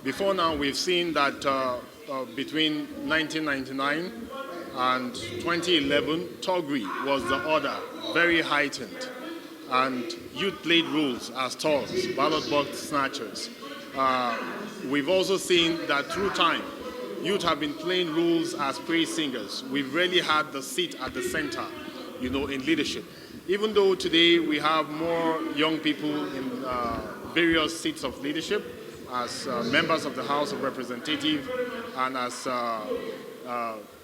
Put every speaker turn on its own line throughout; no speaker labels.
Before now, we've seen that between 1999 and 2011, Togri was the order, very heightened, and youth played roles as tours, ballot box snatchers. We've also seen that through time, youth have been playing roles as praise singers. We've really had the seat at the center, in leadership. Even though today we have more young people in various seats of leadership, as members of the House of Representatives and as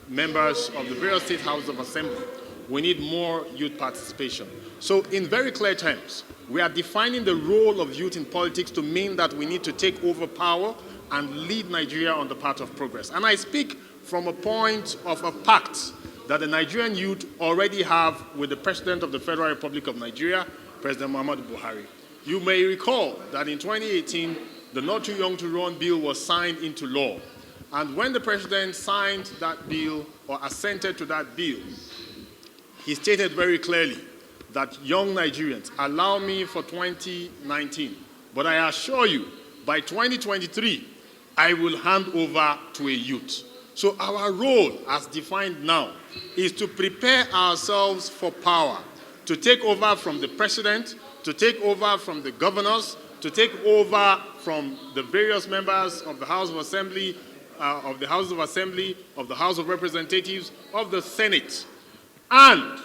members of the various state houses of assembly, we need more youth participation. So in very clear terms, we are defining the role of youth in politics to mean that we need to take over power and lead Nigeria on the path of progress. And I speak from a point of a pact that the Nigerian youth already have with the President of the Federal Republic of Nigeria, President Muhammadu Buhari. You may recall that in 2018, the Not Too Young to Run bill was signed into law. And when the President signed that bill or assented to that bill, he stated very clearly that young Nigerians, allow me for 2019, but I assure you, by 2023, I will hand over to a youth. So our role, as defined now, is to prepare ourselves for power, to take over from the President, to take over from the governors, to take over from the various members of the House of Assembly, of the House of Representatives, of the Senate, and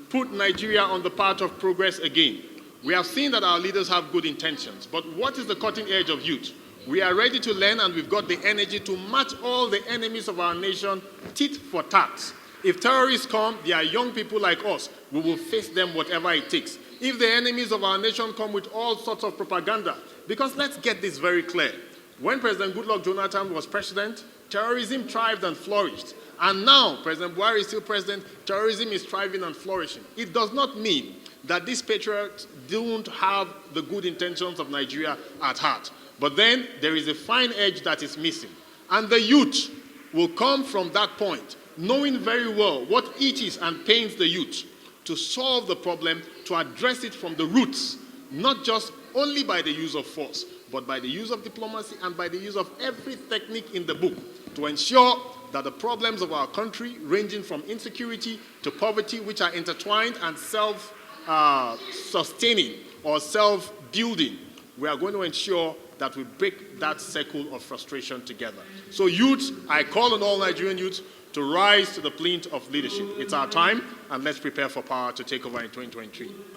put Nigeria on the path of progress again. We have seen that our leaders have good intentions, but what is the cutting edge of youth? We are ready to learn, and we've got the energy to match all the enemies of our nation tit for tat. If terrorists come, they are young people like us. We will face them whatever it takes. If the enemies of our nation come with all sorts of propaganda, because let's get this very clear. When President Goodluck Jonathan was president, terrorism thrived and flourished. And now, President Buhari is still president, terrorism is thriving and flourishing. It does not mean that these patriots don't have the good intentions of Nigeria at heart. But then there is a fine edge that is missing. And the youth will come from that point, knowing very well what itches and pains the youth, to solve the problem, to address it from the roots, not just only by the use of force, but by the use of diplomacy and by the use of every technique in the book to ensure that the problems of our country, ranging from insecurity to poverty, which are intertwined and self-sustaining or self-building, we are going to ensure that we break that circle of frustration together. So youth, I call on all Nigerian youth to rise to the plea of leadership. It's our time, and let's prepare for power to take over in 2023.